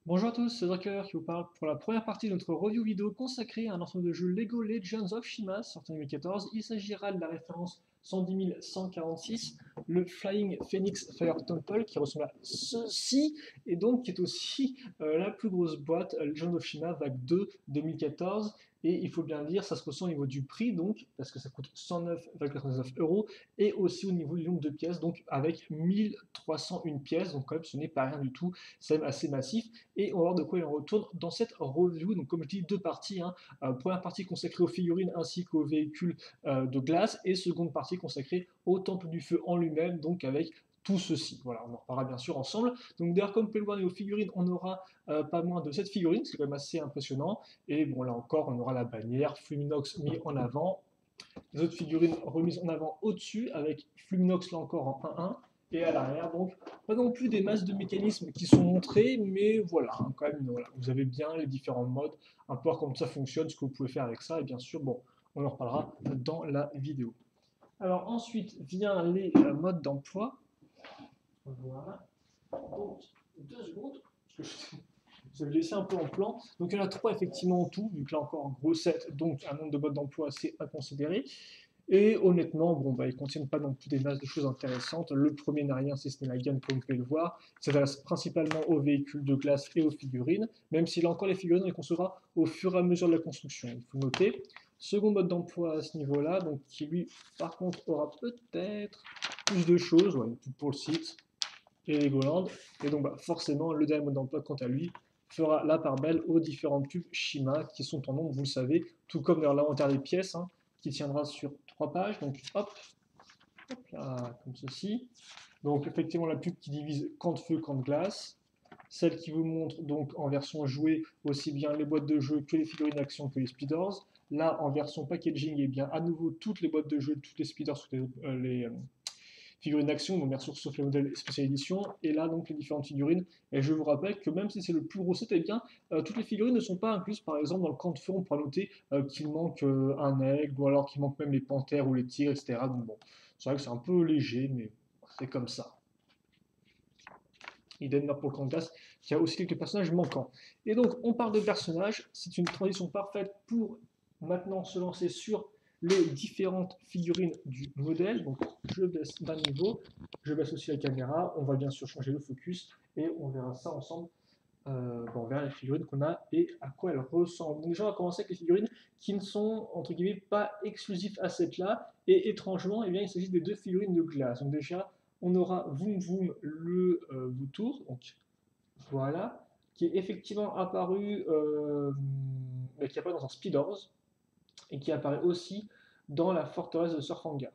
Bonjour à tous, c'est Drucker qui vous parle pour la première partie de notre review vidéo consacrée à un ensemble de jeux Lego Legends of Shima sorti en 2014. Il s'agira de la référence 110 146, le Flying Phoenix Fire Temple qui ressemble à ceci et donc qui est aussi la plus grosse boîte Legends of Shima Vague 2 2014. Et il faut bien le dire, ça se ressent au niveau du prix donc, parce que ça coûte 109,99 euros, et aussi au niveau du nombre de pièces, donc avec 1301 pièces, donc quand même ce n'est pas rien du tout, c'est même assez massif et on va voir de quoi il en retourne dans cette review. Donc, comme je dis, deux parties. Première partie consacrée aux figurines ainsi qu'aux véhicules de glace, et seconde partie consacrée au Temple du Feu en lui-même, donc avec tout ceci. Voilà, on en reparlera bien sûr ensemble. Donc, d'ailleurs, comme vous pouvez le voir aux figurines, on aura pas moins de 7 figurines, c'est quand même assez impressionnant. Et bon, là encore, on aura la bannière Fluminox mis en avant, les autres figurines remises en avant au-dessus, avec Fluminox là encore en 1-1, et à l'arrière, donc pas non plus des masses de mécanismes qui sont montrés, mais voilà, quand même, voilà, vous avez bien les différents modes, un peu voir comment ça fonctionne, ce que vous pouvez faire avec ça, et bien sûr, bon, on en reparlera dans la vidéo. Alors ensuite vient les modes d'emploi. Voilà. Donc, 2 secondes, parce que vous avez laissé un peu en plan. Donc il y en a trois effectivement en tout, vu que là encore, gros 7, donc un nombre de modes d'emploi assez à considérer. Et honnêtement, bon, bah, ils ne contiennent pas non plus des masses de choses intéressantes. Le premier n'a rien, si ce n'est la gamme, comme vous pouvez le voir. Ça s'adresse principalement aux véhicules de glace et aux figurines, même si là encore, les figurines, on les concevra au fur et à mesure de la construction. Il faut noter. Second mode d'emploi à ce niveau-là, donc qui lui, par contre, aura peut-être plus de choses, ouais, pour le site et Legoland. Et donc, bah, forcément, le dernier mode d'emploi, quant à lui, fera la part belle aux différentes pubs Shima qui sont en nombre, vous le savez, tout comme dans l'inventaire des pièces, qui tiendra sur 3 pages. Donc, hop, hop là, comme ceci. Donc, effectivement, la pub qui divise camp de feu, camp de glace. Celle qui vous montre donc en version jouée aussi bien les boîtes de jeu que les figurines d'action que les speeders. Là, en version packaging, et bien à nouveau toutes les boîtes de jeu, toutes les speeders, toutes les figurines d'action, donc bien sûr sauf les modèles spécial édition, et là donc les différentes figurines. Et je vous rappelle que même si c'est le plus gros set, eh bien toutes les figurines ne sont pas incluses. Par exemple, dans le camp de feu, on pourra noter qu'il manque un aigle, ou alors qu'il manque même les panthères ou les tigres, etc. Donc bon, c'est vrai que c'est un peu léger, mais c'est comme ça. Idem pour le camp de glace, qui a aussi quelques personnages manquants. Et donc, on parle de personnages, c'est une transition parfaite pour maintenant se lancer sur les différentes figurines du modèle. Donc, je baisse d'un niveau, je baisse aussi la caméra, on va bien sûr changer le focus, et on verra ça ensemble. On verra les figurines qu'on a et à quoi elles ressemblent. Donc déjà, on va commencer avec les figurines qui ne sont, entre guillemets, pas exclusives à cette là, et étrangement, eh bien, il s'agit des deux figurines de glace. Donc déjà, on aura Voom Voom le Vautour, donc voilà, qui est effectivement apparu, mais qui apparaît dans un Speeders, et qui apparaît aussi dans la forteresse de Surfangar.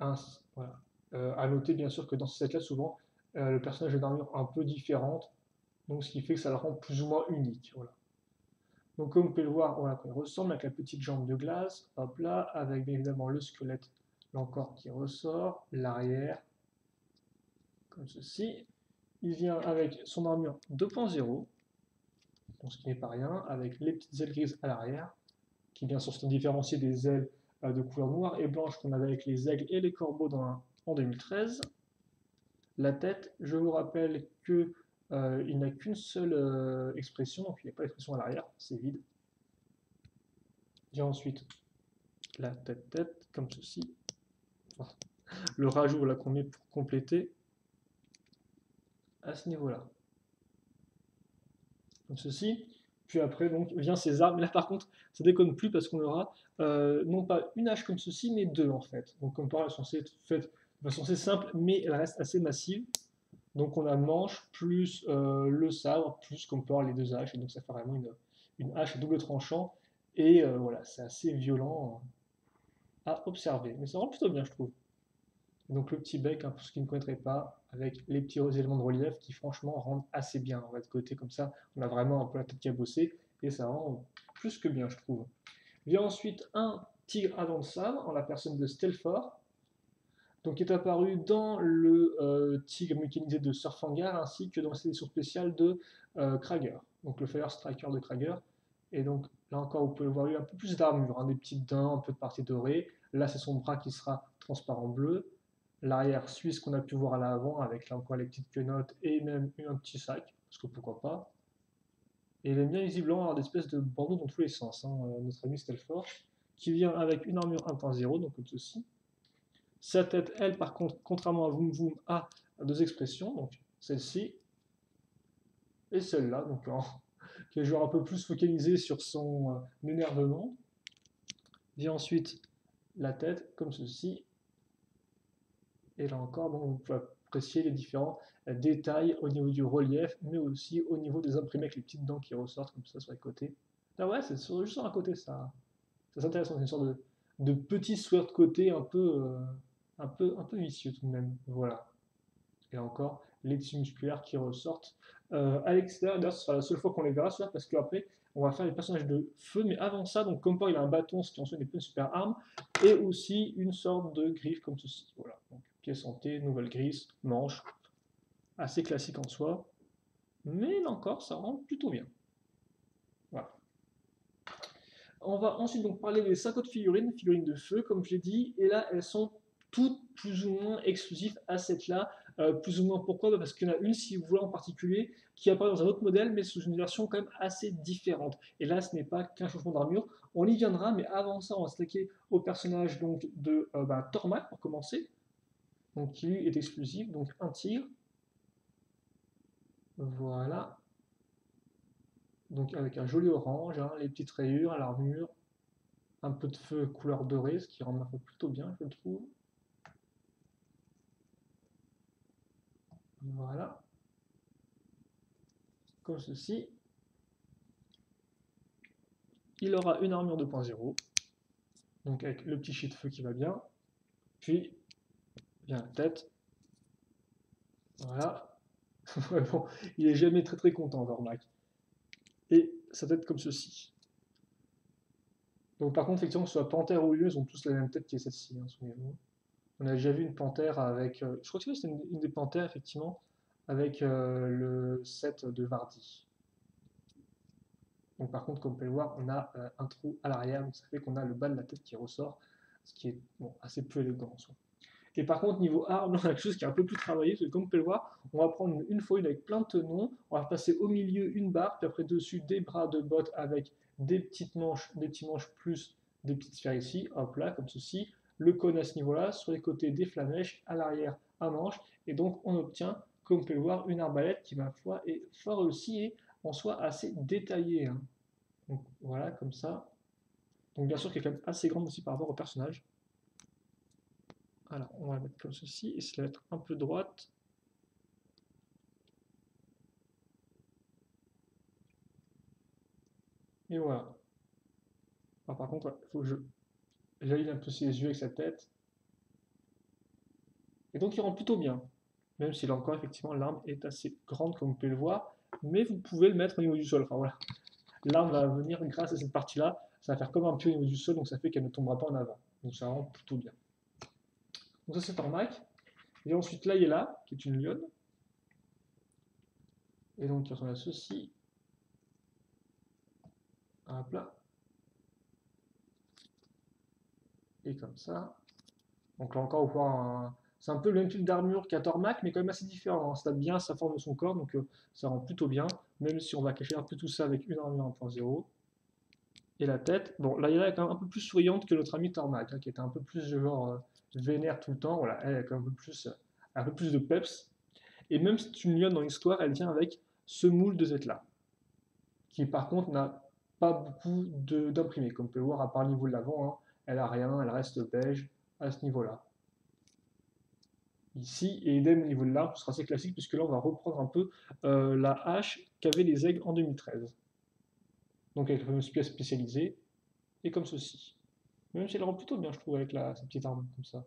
Voilà. À noter bien sûr que dans ce set-là, souvent, le personnage a une armure un peu différente, donc ce qui fait que ça le rend plus ou moins unique. Voilà. Donc comme vous pouvez le voir, voilà, il ressemble avec la petite jambe de glace, hop là, avec bien évidemment le squelette, là encore qui ressort, l'arrière, comme ceci. Il vient avec son armure 2.0, donc ce qui n'est pas rien, avec les petites ailes grises à l'arrière, qui bien sûr sont différenciées des ailes de couleur noire et blanche qu'on avait avec les aigles et les corbeaux en 2013. La tête, je vous rappelle que il n'a qu'une seule expression, donc il n'y a pas d'expression à l'arrière, c'est vide. Il y a ensuite la tête-tête, comme ceci. Enfin, le rajout là qu'on met pour compléter à ce niveau-là. Comme ceci. Puis après, donc, vient ses armes. Là, par contre, ça déconne plus parce qu'on aura non pas une hache comme ceci, mais deux en fait. Donc, comme par là, elles sont censées être faites de façon assez simple, mais elles restent assez massives. Donc, on a manche plus le sabre, plus comme peut avoir les deux haches. Et donc, ça fait vraiment une hache à double tranchant. Et voilà, c'est assez violent à observer. Mais ça rend plutôt bien, je trouve. Donc le petit bec, pour ceux qui ne connaîtraient pas, avec les petits éléments de relief qui franchement rendent assez bien. On va de côté comme ça, on a vraiment un peu la tête qui a bossé et ça rend plus que bien, je trouve. Vient ensuite un tigre à dents de sabre en la personne de Stelfor, donc qui est apparu dans le tigre mécanisé de Surfangar ainsi que dans la sélection spéciale de Krager, donc le Fire Striker de Krager. Et donc là encore, vous pouvez voir, il y a un peu plus d'armure, des petites dents, un peu de partie dorée. Là, c'est son bras qui sera transparent bleu. l'arrière suisse qu'on a pu voir à l'avant, avec là encore les petites quenottes et même un petit sac, parce que pourquoi pas. Et il est bien visiblement avoir des espèces de bandeaux dans tous les sens, hein, notre ami Stelfort, qui vient avec une armure 1.0, donc comme ceci. Sa tête, elle, par contre, contrairement à Vroom Vroom, a deux expressions, donc celle-ci et celle-là, donc qui est genre un peu plus focalisé sur son énervement. Vient ensuite la tête, comme ceci. Et là encore, donc, vous pouvez apprécier les différents détails au niveau du relief, mais aussi au niveau des imprimés avec les petites dents qui ressortent comme ça sur les côtés. Là, ouais, c'est juste sur un côté, ça. C'est intéressant, c'est une sorte de petit sword côté un peu vicieux tout de même. Voilà. Et là encore, les tissus musculaires qui ressortent à l'extérieur. D'ailleurs, ce sera la seule fois qu'on les verra, cela, parce qu'après, on va faire les personnages de feu. Mais avant ça, donc comme il a un bâton, ce qui en soit n'est pas une super arme, et aussi une sorte de griffe comme ceci. Voilà. Donc, pied santé, nouvelle griffe, manche, assez classique en soi. Mais là encore, ça rend plutôt bien. Voilà. On va ensuite donc parler des 5 autres figurines, figurines de feu, comme j'ai dit, et là elles sont toutes plus ou moins exclusives à cette là. Plus ou moins pourquoi? Parce qu'il y en a une, si vous voulez en particulier, qui apparaît dans un autre modèle, mais sous une version quand même assez différente. Et là, ce n'est pas qu'un changement d'armure. On y viendra, mais avant ça, on va s'attaquer au personnage donc, de Tormac pour commencer, donc, qui lui est exclusif, donc un tigre. Voilà. Donc avec un joli orange, hein, les petites rayures à l'armure, un peu de feu couleur dorée, ce qui rend ma foi plutôt bien, je trouve. Voilà. Comme ceci. Il aura une armure 2.0, donc avec le petit chien de feu qui va bien. Puis, vient la tête. Voilà. Bon, il est jamais très content, Vormac. Et sa tête comme ceci. Donc par contre, effectivement, que ce soit panthère ou lieu, ils ont tous la même tête qui est celle-ci, hein, souvenez-vous. On a déjà vu une panthère avec... je crois que c'était une des panthères, effectivement, avec le set de Vardy. Donc par contre, comme vous pouvez le voir, on a un trou à l'arrière, donc ça fait qu'on a le bas de la tête qui ressort, ce qui est bon, assez peu élégant en soi. Et par contre, niveau arme, on a quelque chose qui est un peu plus travaillé, parce que comme vous pouvez le voir, on va prendre une fourrure avec plein de tenons, on va passer au milieu une barre, puis après dessus des bras de botte avec des petites manches, des petits manches plus des petites sphères ici, hop là, comme ceci, le cône à ce niveau-là, sur les côtés des flamèches, à l'arrière un manche, et donc on obtient, comme vous pouvez le voir, une arbalète qui, ma foi, est fort aussi et en soi assez détaillée. Hein. Donc voilà, comme ça. Donc bien sûr qui est quand même assez grande aussi par rapport au personnage. Alors on va la mettre comme ceci, et se la mettre un peu droite. Et voilà. Alors, par contre, il faut que j'aligne un peu ses yeux avec sa tête. Et donc il rend plutôt bien. Même si là encore, effectivement, l'arme est assez grande, comme vous pouvez le voir. Mais vous pouvez le mettre au niveau du sol. Enfin voilà. L'arme va venir grâce à cette partie-là. Ça va faire comme un pied au niveau du sol, donc ça fait qu'elle ne tombera pas en avant. Donc ça rend plutôt bien. Donc ça c'est Tormac. Et ensuite Layla, qui est une lionne. Et donc qui ressemble à ceci. Hop là. Et comme ça. Donc là encore, on voit c'est un peu le même type d'armure qu'à Tormac, mais quand même assez différent. Hein. Ça tape bien sa forme de son corps, donc ça rend plutôt bien, même si on va cacher un peu tout ça avec une armure 1.0. Et la tête, bon, là, il est quand même un peu plus souriante que notre ami Tormac, hein, qui était un peu plus genre vénère tout le temps. Voilà, elle a quand même un peu plus de peps. Et même si c'est une lionne dans l'histoire, elle vient avec ce moule de Z-là, qui par contre n'a pas beaucoup d'imprimés, comme on peut le voir, à part le niveau de l'avant. Hein, elle a rien, elle reste beige à ce niveau-là. Ici, et idem au niveau de l'arbre, ce sera assez classique, puisque là on va reprendre un peu la hache qu'avaient les aigles en 2013. Donc avec la fameuse pièce spécialisée, et comme ceci. Même si elle rend plutôt bien, je trouve, avec cette petite arme comme ça.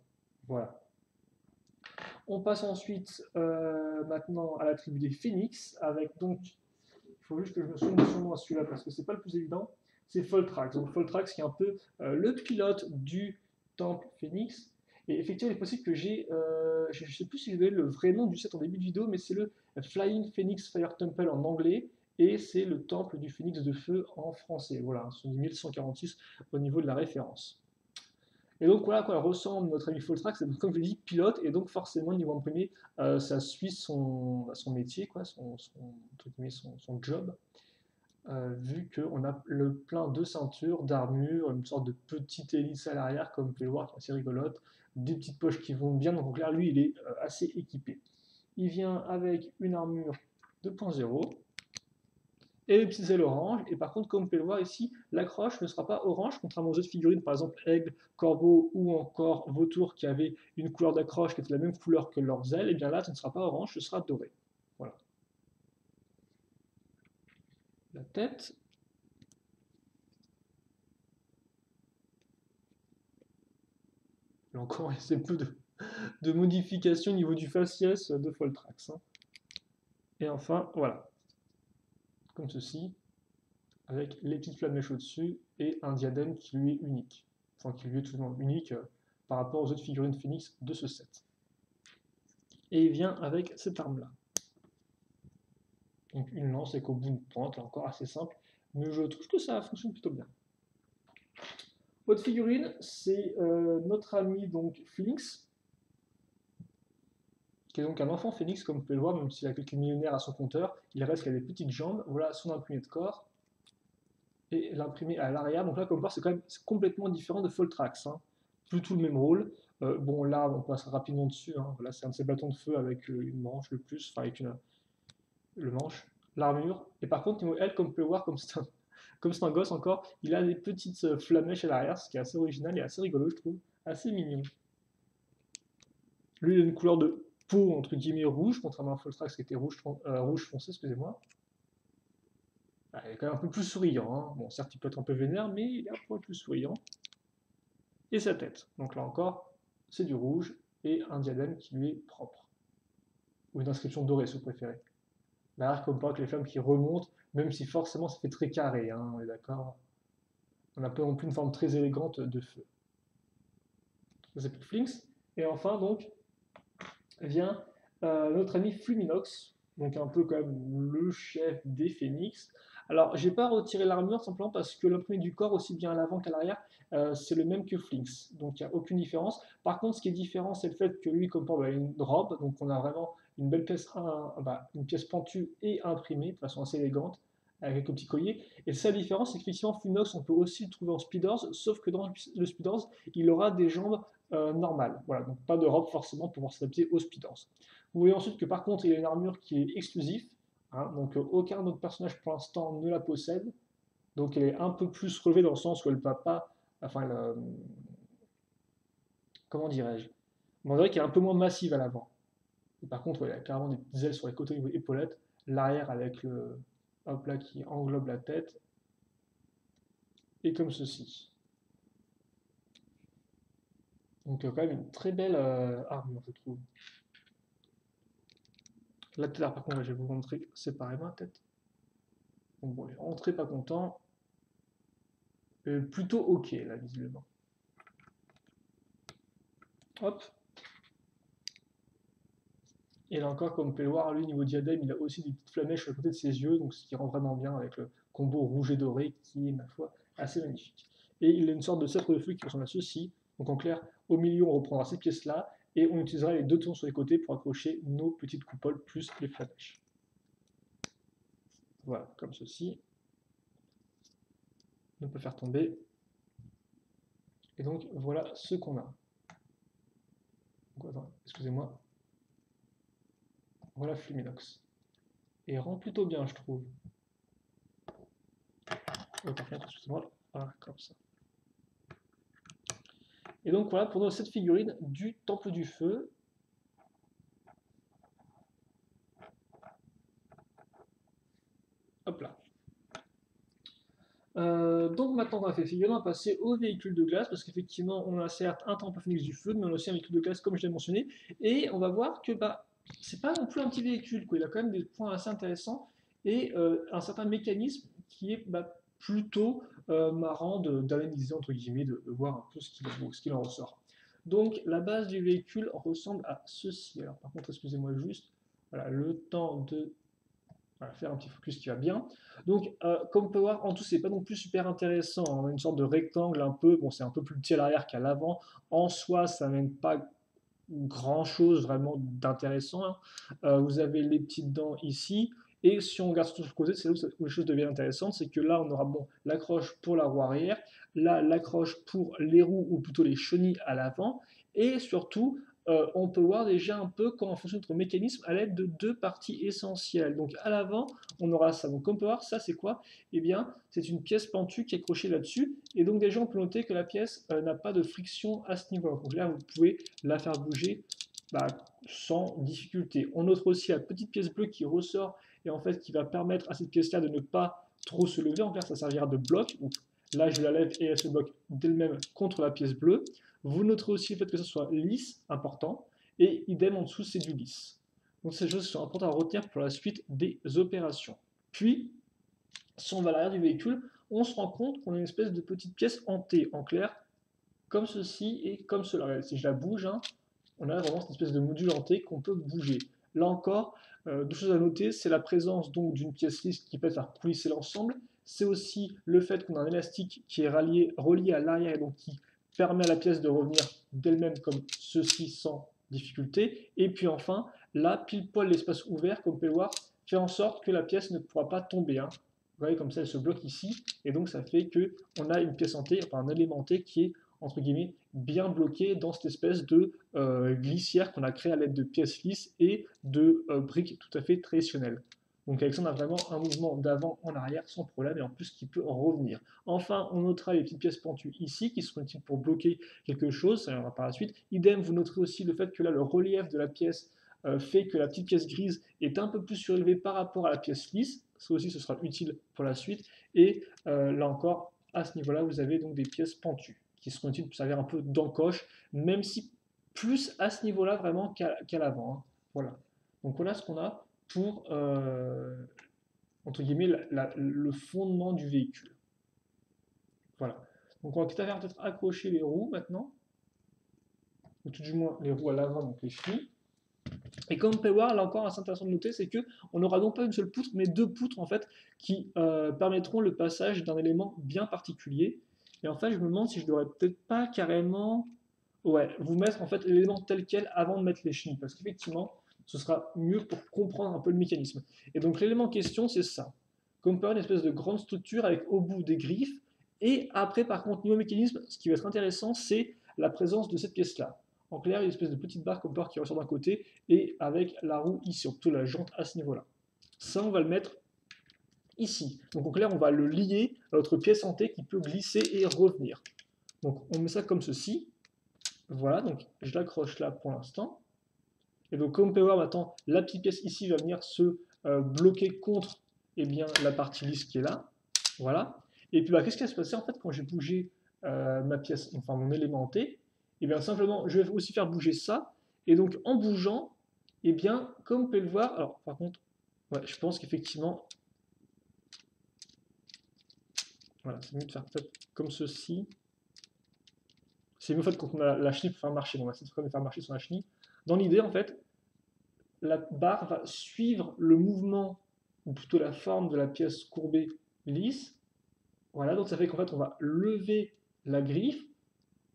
Voilà. On passe ensuite maintenant à la tribu des Phoenix, avec donc, il faut juste que je me souvienne de son nom à celui-là, parce que c'est pas le plus évident, c'est Foltrax. Donc Foltrax qui est un peu le pilote du temple Phoenix. Et effectivement, il est possible que je ne sais plus si j'ai donné le vrai nom du set en début de vidéo, mais c'est le Flying Phoenix Fire Temple en anglais, et c'est le temple du phénix de feu en français. Voilà, c'est 1146 au niveau de la référence. Et donc voilà à quoi ressemble notre ami Foltrax, c'est comme je l'ai dit, pilote, et donc forcément niveau imprimé, ça suit son métier, quoi, entre guillemets, son job, vu qu'on a le plein de ceintures, d'armures, une sorte de petite hélice à l'arrière, comme vous pouvez le voir, qui est assez rigolote, des petites poches qui vont bien, donc là lui il est assez équipé. Il vient avec une armure 2.0, et les petites ailes orange. Et par contre, comme vous pouvez le voir ici, l'accroche ne sera pas orange, contrairement aux autres figurines, par exemple aigle, corbeau ou encore vautour qui avaient une couleur d'accroche qui était la même couleur que leurs ailes. Et bien là, ce ne sera pas orange, ce sera doré. Voilà. La tête. Et encore, il y a peu de modifications au niveau du faciès de Foltrax. Hein. Et enfin, voilà. Comme ceci, avec les petites flamèches au-dessus et un diadème qui lui est unique. Enfin, qui lui est tout simplement unique par rapport aux autres figurines Phoenix de ce set. Et il vient avec cette arme-là. Donc une lance avec au bout une pointe, là encore assez simple, mais je trouve que ça fonctionne plutôt bien. Autre figurine, c'est notre ami donc Phoenix, qui est donc un enfant Phoenix, comme vous pouvez le voir, même s'il a quelques millionnaires à son compteur, il reste qu'il a des petites jambes. Voilà son imprimé de corps et l'imprimé à l'arrière. Donc là, comme vous voyez, c'est quand même complètement différent de Foltrax. Hein. Plus tout le même rôle. Bon, là, on passe rapidement dessus. Hein. Voilà, c'est un de ces bâtons de feu avec une manche le plus, enfin avec le manche, l'armure. Et par contre, niveau elle, comme vous pouvez le voir, comme c'est un gosse encore, il a des petites flamèches à l'arrière, ce qui est assez original et assez rigolo, je trouve. Assez mignon. Lui, il a une couleur de peau, entre guillemets, rouge, contrairement à Foltrax qui était rouge foncé, excusez-moi. Ah, il est quand même un peu plus souriant. Hein. Bon, certes, il peut être un peu vénère, mais il est un peu plus souriant. Et sa tête. Donc là encore, c'est du rouge et un diadème qui lui est propre. Ou une inscription dorée, si vous préférez. Là, comme pas que les flammes qui remontent, même si forcément ça fait très carré, hein, on est d'accord. On n'a pas non plus une forme très élégante de feu. Ça s'appelle Flinks. Et enfin, donc, vient notre ami Fluminox, donc un peu quand même le chef des Phénix. Alors, j'ai pas retiré l'armure simplement parce que l'imprimé du corps, aussi bien à l'avant qu'à l'arrière, c'est le même que Flinks, donc il n'y a aucune différence. Par contre, ce qui est différent, c'est le fait que lui, comme on a une robe, donc on a vraiment une belle pièce, une pièce pentue et imprimée de façon assez élégante, avec quelques petits colliers. Et sa différence, c'est qu'effectivement, Fluminox, on peut aussi le trouver en Speeders, sauf que dans le Speeders, il aura des jambes normales. Voilà, donc pas de robe forcément pour pouvoir s'adapter aux Speeders. Vous voyez ensuite que par contre, il a une armure qui est exclusive, hein, donc aucun autre personnage pour l'instant ne la possède. Donc elle est un peu plus relevée dans le sens où elle ne va pas. Enfin, comment dirais-je? On dirait qu'elle est un peu moins massive à l'avant. Et par contre, ouais, elle a carrément des ailes sur les côtés niveau épaulettes, l'arrière avec le hop là qui englobe la tête, et comme ceci. Donc quand même une très belle armure, je trouve. La tête, par contre, je vais vous montrer séparément la tête. Donc bon, il est rentré pas content. Plutôt ok là, visiblement. Hop. Et là encore, comme vous pouvez le voir, lui, niveau diadème, il a aussi des petites flamèches sur le côté de ses yeux, donc ce qui rend vraiment bien avec le combo rouge et doré, qui est, ma foi, assez magnifique. Et il a une sorte de sceptre de feu qui ressemble à ceci. Donc en clair, au milieu, on reprendra ces pièces-là, et on utilisera les deux tons sur les côtés pour accrocher nos petites coupoles plus les flamèches. Voilà, comme ceci. On peut faire tomber. Et donc, voilà ce qu'on a. Excusez-moi. Voilà Fluminox. Et il rend plutôt bien, je trouve. Par contre, excusez-moi. Voilà, comme ça. Et donc voilà pour cette figurine du Temple du Feu. Hop là. Donc maintenant qu'on a fait figurine, on va passer au véhicule de glace, parce qu'effectivement on a certes un Temple Phoenix du Feu, mais on a aussi un véhicule de glace comme je l'ai mentionné, et on va voir que c'est pas non plus un petit véhicule, quoi. Il a quand même des points assez intéressants, et un certain mécanisme qui est plutôt marrant d'analyser, entre guillemets, de voir un peu ce qu'il en ressort. Donc la base du véhicule ressemble à ceci. Alors par contre, excusez-moi juste, voilà, le temps de Voilà, faire un petit focus qui va bien. Donc, comme on peut voir, en tout, c'est pas non plus super intéressant. On a une sorte de rectangle un peu, bon, c'est un peu plus petit à l'arrière qu'à l'avant. En soi, ça n'amène pas grand-chose vraiment d'intéressant, hein. Vous avez les petites dents ici. Et si on regarde sur le côté, c'est là où les choses deviennent intéressantes, c'est que là, on aura bon, l'accroche pour la roue arrière, là, l'accroche pour les roues, ou plutôt les chenilles à l'avant, et surtout, on peut voir déjà un peu comment fonctionne notre mécanisme à l'aide de deux parties essentielles. Donc à l'avant, on aura ça. Donc comme on peut voir, ça c'est quoi? Eh bien, c'est une pièce pentue qui est accrochée là-dessus, et donc déjà on peut noter que la pièce n'a pas de friction à ce niveau-là. Donc là, vous pouvez la faire bouger bah, sans difficulté. On note aussi la petite pièce bleue qui ressort et en fait qui va permettre à cette pièce-là de ne pas trop se lever. En clair, ça servira de bloc. Donc là, je la lève et elle se bloque d'elle-même contre la pièce bleue. Vous noterez aussi le fait que ça soit lisse, important, et idem en dessous, c'est du lisse. Donc ces choses sont importantes à retenir pour la suite des opérations. Puis, si on va à l'arrière du véhicule, on se rend compte qu'on a une espèce de petite pièce en T, en clair, comme ceci et comme cela. Si je la bouge, hein, on a vraiment cette espèce de module en T qu'on peut bouger. Là encore, deux choses à noter, c'est la présence donc d'une pièce lisse qui peut faire coulisser l'ensemble. C'est aussi le fait qu'on a un élastique qui est relié à l'arrière et donc qui permet à la pièce de revenir d'elle-même comme ceci sans difficulté. Et puis enfin, là, pile poil l'espace ouvert, comme vous pouvez le voir, fait en sorte que la pièce ne pourra pas tomber, hein. Vous voyez comme ça, elle se bloque ici, et donc ça fait qu'on a une pièce en T, enfin un élément T qui est entre guillemets bien bloqué dans cette espèce de glissière qu'on a créée à l'aide de pièces lisses et de briques tout à fait traditionnelles. Donc avec ça, on a vraiment un mouvement d'avant en arrière sans problème et en plus qui peut en revenir. Enfin, on notera les petites pièces pentues ici qui seront utiles pour bloquer quelque chose, ça viendra par la suite. Idem, vous noterez aussi le fait que là, le relief de la pièce fait que la petite pièce grise est un peu plus surélevée par rapport à la pièce lisse. Ça aussi, ce sera utile pour la suite. Et là encore, à ce niveau-là, vous avez donc des pièces pentues qui seront utiles pour servir un peu d'encoche, même si plus à ce niveau-là vraiment qu'à l'avant, hein. Voilà. Donc voilà ce qu'on a pour, entre guillemets, le fondement du véhicule. Voilà. Donc on va tout à fait peut-être accrocher les roues maintenant, ou tout du moins les roues à l'avant, donc les chenilles. Et comme on peut voir, là encore, assez intéressant de noter, c'est qu'on n'aura non pas une seule poutre, mais deux poutres en fait, qui permettront le passage d'un élément bien particulier. Et en fait, je me demande si je ne devrais peut-être pas carrément, ouais, vous mettre en fait l'élément tel quel avant de mettre les chenilles, parce qu'effectivement, ce sera mieux pour comprendre un peu le mécanisme. Et donc l'élément en question, c'est ça. Comme on peut avoir une espèce de grande structure avec au bout des griffes, et après, par contre, niveau mécanisme, ce qui va être intéressant, c'est la présence de cette pièce-là. En clair, une espèce de petite barre comme qui ressort d'un côté, et avec la roue ici, surtout la jante à ce niveau-là. Ça, on va le mettre ici. Donc en clair, on va le lier à notre pièce en T qui peut glisser et revenir. Donc on met ça comme ceci. Voilà, donc je l'accroche là pour l'instant. Et donc comme on peut voir maintenant, la petite pièce ici va venir se bloquer contre bien, la partie lisse qui est là. Voilà. Et puis bah, qu'est-ce qui va se passer en fait quand j'ai bougé ma pièce, enfin mon élément en T? Et bien simplement, je vais aussi faire bouger ça. Et donc en bougeant, et bien, comme vous pouvez le voir, alors par contre, ouais, je pense qu'effectivement, voilà, c'est mieux de faire peut-être comme ceci. C'est mieux en fait quand on a la chenille pour faire marcher. Donc on va essayer de faire marcher sur la chenille. Dans l'idée, en fait, la barre va suivre le mouvement, ou plutôt la forme de la pièce courbée lisse. Voilà, donc ça fait qu'en fait, on va lever la griffe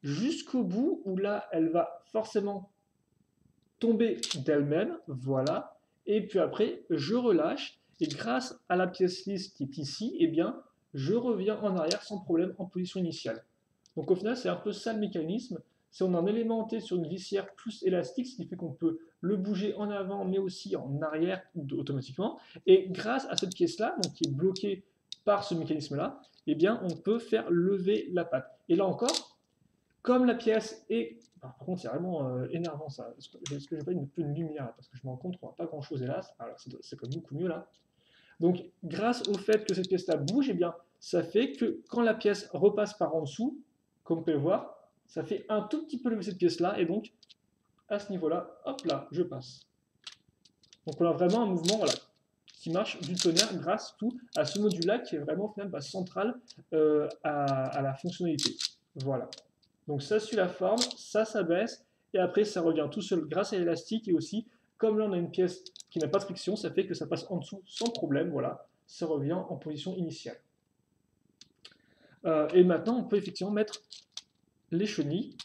jusqu'au bout où là, elle va forcément tomber d'elle-même. Voilà. Et puis après, je relâche. Et grâce à la pièce lisse qui est ici, eh bien, je reviens en arrière sans problème en position initiale. Donc au final, c'est un peu ça le mécanisme. C'est on a un élément T sur une glissière plus élastique, ce qui fait qu'on peut le bouger en avant, mais aussi en arrière automatiquement. Et grâce à cette pièce-là, donc qui est bloquée par ce mécanisme-là, eh bien, on peut faire lever la patte. Et là encore, comme la pièce est... Par contre, c'est vraiment énervant ça. Est-ce que j'ai pas un peu de lumière là, parce que je me rends compte qu'on voit pas grand-chose hélas. Alors c'est comme beaucoup mieux là. Donc, grâce au fait que cette pièce-là bouge, eh bien, ça fait que quand la pièce repasse par en dessous, comme vous pouvez le voir, ça fait un tout petit peu lever cette pièce-là, et donc, à ce niveau-là, hop là, je passe. Donc, on a vraiment un mouvement voilà, qui marche du tonnerre grâce tout à ce module-là qui est vraiment au final, central à la fonctionnalité. Voilà. Donc, ça suit la forme, ça s'abaisse, et après, ça revient tout seul grâce à l'élastique et aussi Comme là, on a une pièce qui n'a pas de friction, ça fait que ça passe en dessous sans problème, voilà, ça revient en position initiale. Et maintenant, on peut effectivement mettre les chenilles.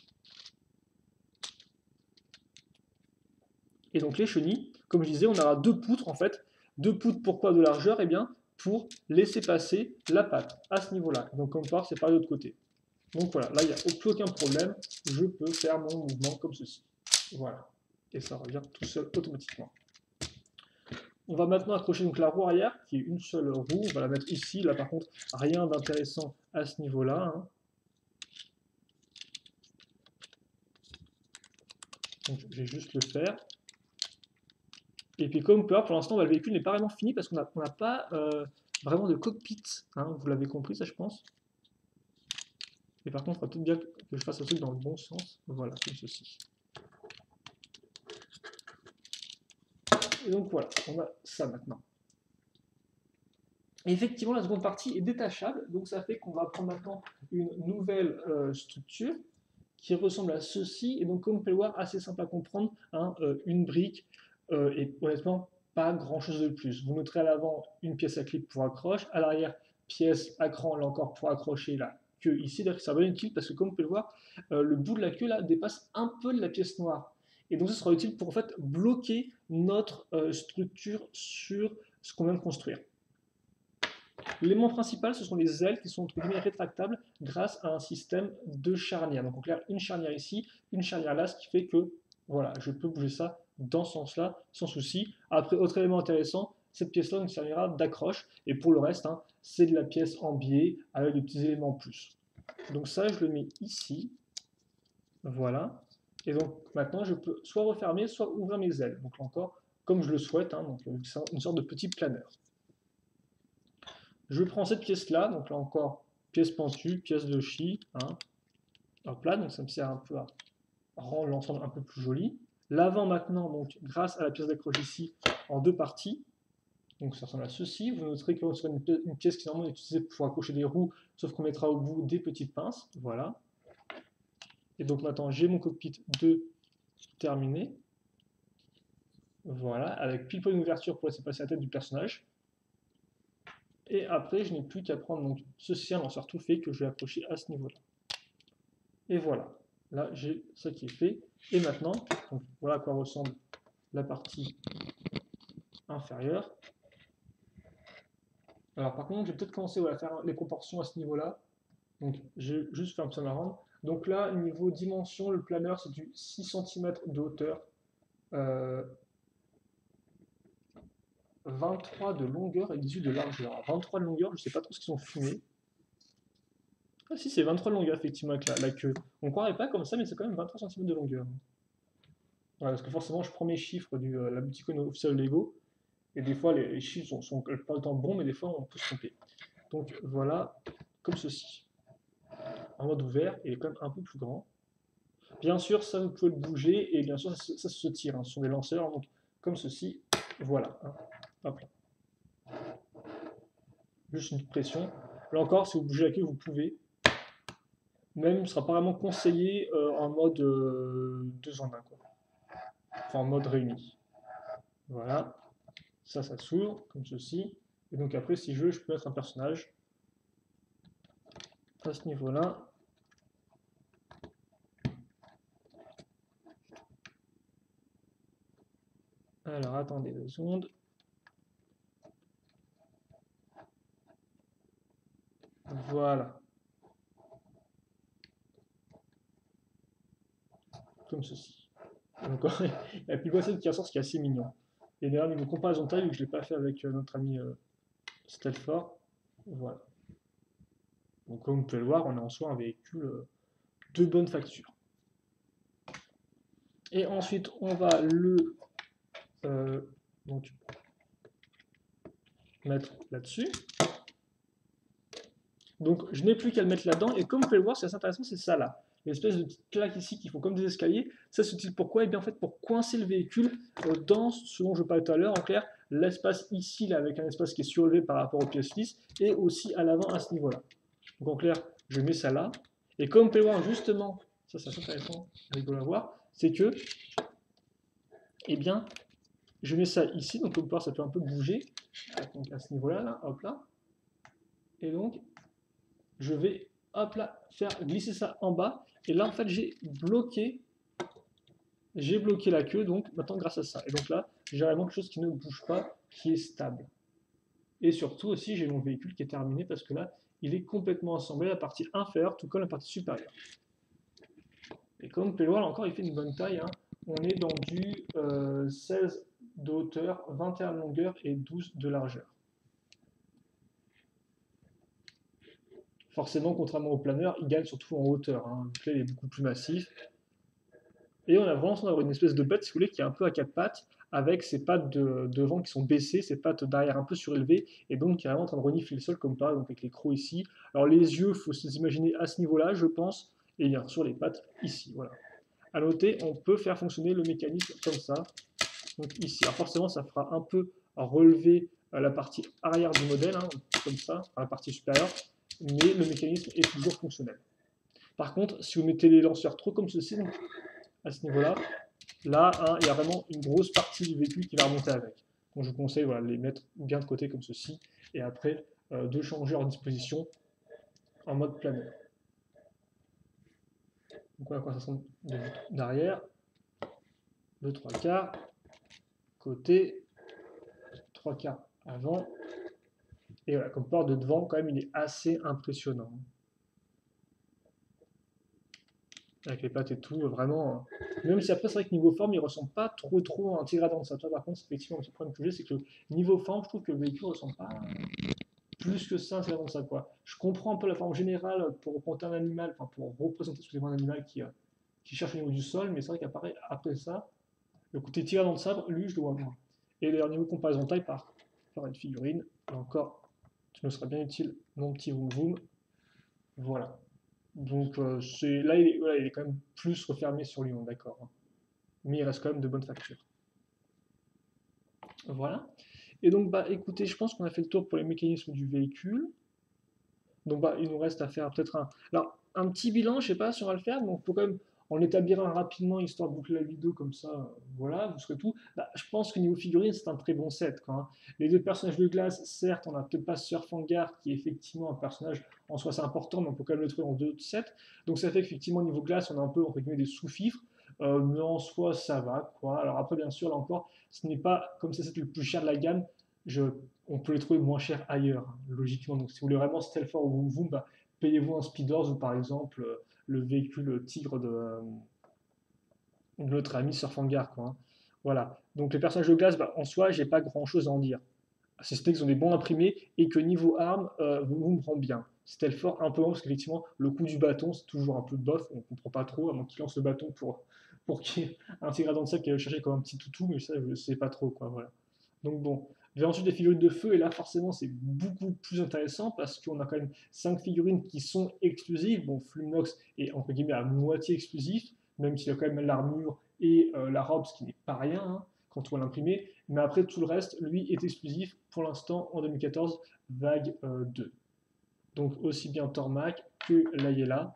Et donc les chenilles, comme je disais, on aura deux poutres en fait. Deux poutres, pourquoi de largeur? Eh bien, pour laisser passer la pâte à ce niveau-là. Donc comme part, c'est par l'autre côté. Donc voilà, là, il n'y a plus aucun problème. Je peux faire mon mouvement comme ceci. Voilà. Et ça revient tout seul automatiquement. On va maintenant accrocher donc la roue arrière, qui est une seule roue. On va la mettre ici. Là, par contre, rien d'intéressant à ce niveau-là. Hein. Donc, je vais juste le faire. Et puis, comme on peut voir, pour l'instant, le véhicule n'est pas vraiment fini parce qu'on n'a pas vraiment de cockpit. Hein, vous l'avez compris, ça, je pense. Et par contre, il faudra peut-être bien que je fasse un truc dans le bon sens. Voilà, comme ceci. Et donc voilà, on a ça maintenant. Et effectivement, la seconde partie est détachable, donc ça fait qu'on va prendre maintenant une nouvelle structure qui ressemble à ceci, et donc comme vous pouvez le voir, assez simple à comprendre, hein, une brique, et honnêtement, pas grand chose de plus. Vous noterez à l'avant une pièce à clip pour accroche, à l'arrière, pièce à cran, là encore, pour accrocher la queue ici, d'ailleurs ça va être utile parce que comme vous pouvez le voir, le bout de la queue là dépasse un peu de la pièce noire. Et donc ça sera utile pour en fait bloquer notre structure sur ce qu'on vient de construire. L'élément principal, ce sont les ailes qui sont entre guillemets rétractables grâce à un système de charnière. Donc en clair, une charnière ici, une charnière là, ce qui fait que voilà, je peux bouger ça dans ce sens-là sans souci. Après, autre élément intéressant, cette pièce-là nous servira d'accroche. Et pour le reste, hein, c'est de la pièce en biais avec des petits éléments en plus. Donc ça, je le mets ici. Voilà. Et donc maintenant, je peux soit refermer, soit ouvrir mes ailes. Donc là encore, comme je le souhaite, hein, donc une sorte de petit planeur. Je prends cette pièce-là, donc là encore, pièce pentue, pièce de chi, hein, hop là, donc ça me sert un peu à rendre l'ensemble un peu plus joli. L'avant maintenant, donc grâce à la pièce d'accroche ici, en deux parties. Donc ça ressemble à ceci. Vous noterez que ce sera une pièce qui est normalement utilisée pour accrocher des roues, sauf qu'on mettra au bout des petites pinces. Voilà. Et donc maintenant, j'ai mon cockpit de terminé. Voilà, avec pile poil une ouverture pour laisser passer la tête du personnage. Et après, je n'ai plus qu'à prendre donc, ceci, un lanceur tout fait que je vais accrocher à ce niveau-là. Et voilà, là j'ai ça qui est fait. Et maintenant, donc, voilà à quoi ressemble la partie inférieure. Alors par contre, je vais peut-être commencer à faire les proportions à ce niveau-là. Donc je vais juste faire un petit marrant. Donc là, niveau dimension, le planeur c'est du 6 cm de hauteur. 23 de longueur et 18 de largeur. Alors, 23 de longueur, je ne sais pas trop ce qu'ils ont fumé. Ah si, c'est 23 de longueur, effectivement, avec la queue. On ne croirait pas comme ça, mais c'est quand même 23 cm de longueur. Ouais, parce que forcément, je prends mes chiffres de la boutique officielle Lego, et des fois, les chiffres sont pas le temps bons, mais des fois, on peut se tromper. Donc voilà, comme ceci. En mode ouvert, il est quand même un peu plus grand. Bien sûr, ça, vous pouvez le bouger, et bien sûr, ça se tire. Hein. Ce sont des lanceurs, donc comme ceci, voilà. Hein. Hop là. Juste une pression. Là encore, si vous bougez la queue, vous pouvez. Même, ce sera pas vraiment conseillé en mode 2 en 1, quoi. Enfin, en mode réuni. Voilà. Ça s'ouvre, comme ceci. Et donc après, si je veux, je peux mettre un personnage à ce niveau-là. Alors, attendez 2 secondes. Voilà. Comme ceci. Donc, il y a plus possible qui ressort, ce qui est assez mignon. Et d'ailleurs, niveau comparaison de taille, vu que je ne l'ai pas fait avec notre ami Stelfort, voilà. Donc, comme vous pouvez le voir, on a en soi un véhicule de bonne facture. Et ensuite, on va le donc, mettre là-dessus. Donc, je n'ai plus qu'à le mettre là-dedans. Et comme vous pouvez le voir, c'est assez intéressant, c'est ça là. L'espèce de petite plaque ici qui font comme des escaliers. Ça, c'est utile pourquoi? Et bien en fait, pour coincer le véhicule dans ce dont je parlais tout à l'heure, en clair, l'espace ici, là, avec un espace qui est surélevé par rapport aux pièces lisses, et aussi à l'avant à ce niveau-là. Donc, en clair, je mets ça là. Et comme vous pouvez le voir, justement, ça c'est assez intéressant, rigolo à voir, c'est que, eh bien, Je mets ça ici, donc on peut voir ça peut un peu bouger. Donc à ce niveau-là, là, hop là. Et donc, je vais, hop là, faire glisser ça en bas. Et là, en fait, j'ai bloqué la queue, donc maintenant grâce à ça. Et donc là, j'ai vraiment quelque chose qui ne bouge pas, qui est stable. Et surtout aussi, j'ai mon véhicule qui est terminé parce que là, il est complètement assemblé, la partie inférieure, tout comme la partie supérieure. Et comme vous pouvez le voir, là encore, il fait une bonne taille, hein. On est dans du 16 de hauteur, 21 de longueur et 12 de largeur. Forcément, contrairement au planeur, il gagne surtout en hauteur, hein. Le il est beaucoup plus massif. Et on a vraiment d'avoir une espèce de bête, si vous voulez, qui est un peu à quatre pattes, avec ses pattes devant qui sont baissées, ses pattes derrière un peu surélevées, et donc qui est vraiment en train de renifler le sol, comme pareil, donc avec les crocs ici. Alors les yeux, il faut s'imaginer à ce niveau-là, je pense, et bien sûr les pattes ici, voilà. À noter, on peut faire fonctionner le mécanisme comme ça, donc ici. Alors forcément, ça fera un peu relever la partie arrière du modèle, hein, comme ça, la partie supérieure, mais le mécanisme est toujours fonctionnel. Par contre, si vous mettez les lanceurs trop comme ceci, donc à ce niveau-là, là, hein, il y a vraiment une grosse partie du véhicule qui va remonter avec. Donc je vous conseille voilà, de les mettre bien de côté comme ceci, et après de changer leur disposition en mode planeur. Donc voilà quoi ça ressemble d'arrière, le 3 quarts, côté, 3 quarts avant, et voilà, comme part de devant, quand même, il est assez impressionnant. Avec les pattes et tout, vraiment. Même si après, c'est vrai que niveau forme, il ressemble pas trop à un Tigradant. Ça, par contre, effectivement, un petit problème que j'ai, c'est que niveau forme, je trouve que le véhicule ressemble pas plus que ça, c'est vraiment ça, quoi. Je comprends un peu la forme générale pour représenter un animal, enfin, pour représenter, excusez-moi, un animal qui cherche au niveau du sol, mais c'est vrai qu'apparaît après ça, le côté Tigradant de sabre, lui, je le vois moins. Et d'ailleurs, niveau comparaison taille, par une figurine, là encore, tu me seras bien utile, mon petit Voom Voom. Voilà. Donc là, voilà, il est quand même plus refermé sur Lyon, d'accord, hein. Mais il reste quand même de bonne facture. Voilà. Et donc, bah, écoutez, je pense qu'on a fait le tour pour les mécanismes du véhicule. Donc, bah, il nous reste à faire peut-être un petit bilan, je sais pas si on va le faire, mais on peut quand même en établir un rapidement, histoire de boucler la vidéo comme ça, voilà, vous serez tout. Bah, je pense que niveau figurine, c'est un très bon set, quoi, hein. Les deux personnages de glace, certes, on n'a peut-être pas Surfangar, qui est effectivement un personnage en soi c'est important, mais on peut quand même le trouver en deux sets. Donc ça fait qu'effectivement, niveau glace, on a un peu, entre guillemets, des sous-fifres, mais en soi, ça va, quoi. Alors après, bien sûr, là encore, ce n'est pas comme ça, c'est le plus cher de la gamme, je on peut les trouver moins chers ailleurs, hein, logiquement. Donc, si vous voulez vraiment Stelfor ou Vroom Vroom, bah, payez-vous un Speeders ou par exemple le véhicule Tigre de notre ami Surfangar, quoi, hein. Voilà. Donc, les personnages de glace, bah, en soi, j'ai pas grand chose à en dire. C'est ce qu'ils ont des bons imprimés et que niveau armes, Vroom Vroom rend bien. Stelfor, un peu moins, parce qu'effectivement, le coup du bâton, c'est toujours un peu bof, on comprend pas trop, à moins qu'il lance le bâton pour qu'il y ait un Tigre dans le sac qui va le chercher comme un petit toutou, mais ça, je sais pas trop, quoi, voilà. Donc bon, j'ai ensuite des figurines de feu, et là forcément c'est beaucoup plus intéressant parce qu'on a quand même 5 figurines qui sont exclusives. Bon, Flumnox est entre guillemets à moitié exclusif, même s'il y a quand même l'armure et la robe, ce qui n'est pas rien, hein, quand on va l'imprimer. Mais après tout le reste, lui, est exclusif pour l'instant en 2014, vague 2. Donc aussi bien Tormac que Layela.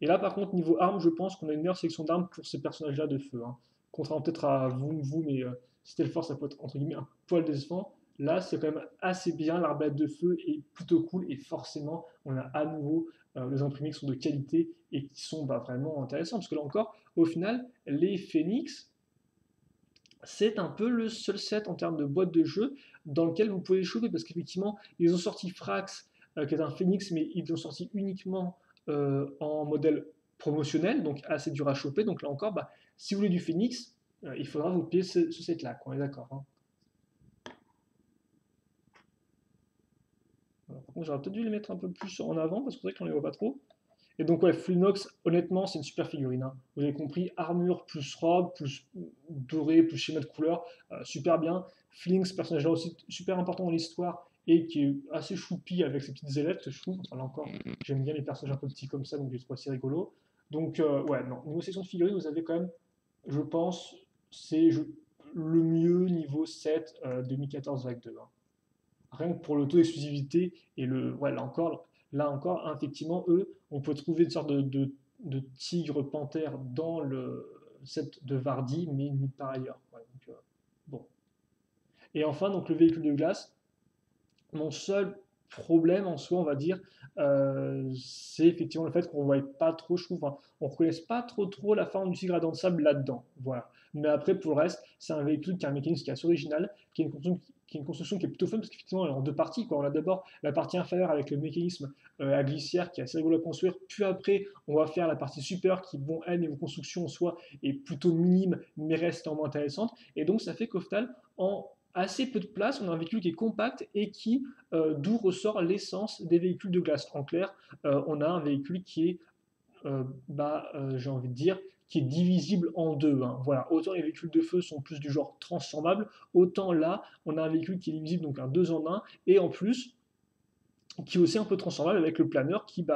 Et là, par contre, niveau armes, je pense qu'on a une meilleure sélection d'armes pour ces personnages-là de feu, hein. Contrairement peut-être à vous, mais Stelfor, ça peut être entre guillemets un poil décevant. Là, c'est quand même assez bien. L'arbalète de feu est plutôt cool et forcément, on a à nouveau des imprimés qui sont de qualité et qui sont bah, vraiment intéressants. Parce que là encore, au final, les Phoenix, c'est un peu le seul set en termes de boîte de jeu dans lequel vous pouvez les choper. Parce qu'effectivement, ils ont sorti Frax, qui est un Phoenix, mais ils l'ont sorti uniquement en modèle promotionnel, donc assez dur à choper. Donc là encore, bah, si vous voulez du Phoenix, il faudra vous payer ce set-là, on est d'accord, hein. Voilà. Par contre, j'aurais peut-être dû les mettre un peu plus en avant, parce que c'est vrai qu'on les voit pas trop. Et donc, ouais, Flunox, honnêtement, c'est une super figurine, hein. Vous avez compris, armure plus robe, plus doré, plus schéma de couleur, super bien. Flinx, personnage là aussi super important dans l'histoire et qui est assez choupi avec ses petites ailettes, je trouve. Enfin, là encore, j'aime bien les personnages un peu petits comme ça, donc je les trouve assez rigolos. Donc, ouais, non, niveau section de figurines, vous avez quand même, je pense, le mieux niveau 7 2014 vague 2, hein. Rien que pour le taux d'exclusivité et ouais, là encore, hein, effectivement, eux, on peut trouver une sorte de tigre panthère dans set de Vardy, mais nulle part ailleurs. Voilà, donc, bon. Et enfin, donc le véhicule de glace, mon seul problème en soi, on va dire, c'est effectivement le fait qu'on ne voit pas trop, je trouve, enfin, on ne reconnaisse pas trop la forme du tigre de sable là-dedans. Voilà. Mais après, pour le reste, c'est un véhicule qui a un mécanisme qui est assez original, qui est une construction qui est plutôt fun, parce qu'effectivement, elle est en deux parties, quoi. On a d'abord la partie inférieure avec le mécanisme à glissière qui est assez rigolo à construire, puis après, on va faire la partie supérieure qui, bon, elle, niveau construction en soi, est plutôt minime, mais reste en moins intéressante. Et donc, ça fait qu'au final, en assez peu de place, on a un véhicule qui est compact et qui d'où ressort l'essence des véhicules de glace. En clair, on a un véhicule qui est, j'ai envie de dire, qui est divisible en deux. Hein. Voilà. Autant les véhicules de feu sont plus du genre transformables, autant là, on a un véhicule qui est divisible, donc un 2 en un, et en plus, qui est aussi un peu transformable avec le planeur qui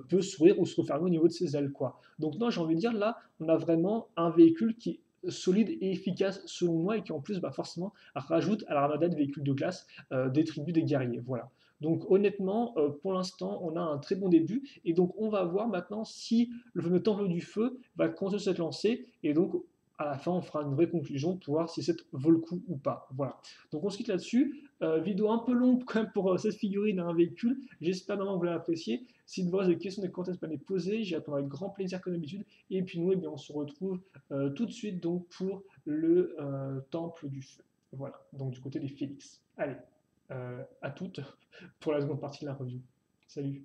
peut s'ouvrir ou se refermer au niveau de ses ailes. Quoi. Donc non, j'ai envie de dire, là, on a vraiment un véhicule qui est solide et efficace selon moi et qui en plus forcément rajoute à l'armada de véhicules de classe des tribus des guerriers. Voilà. Donc honnêtement, pour l'instant, on a un très bon début et donc on va voir maintenant si le fameux temple du feu va continuer cette lancée et donc à la fin on fera une vraie conclusion pour voir si cette vaut le coup ou pas. Voilà. Donc on se quitte là-dessus. Vidéo un peu longue quand même pour cette figurine à un véhicule. J'espère vraiment que vous l'avez apprécié. Si vous avez des questions, des commentaires, pas les poser. J'y réponds avec grand plaisir comme d'habitude. Et puis nous, eh bien, on se retrouve tout de suite donc pour le temple du feu. Voilà, donc du côté des Félix. Allez, à toutes pour la seconde partie de la review. Salut.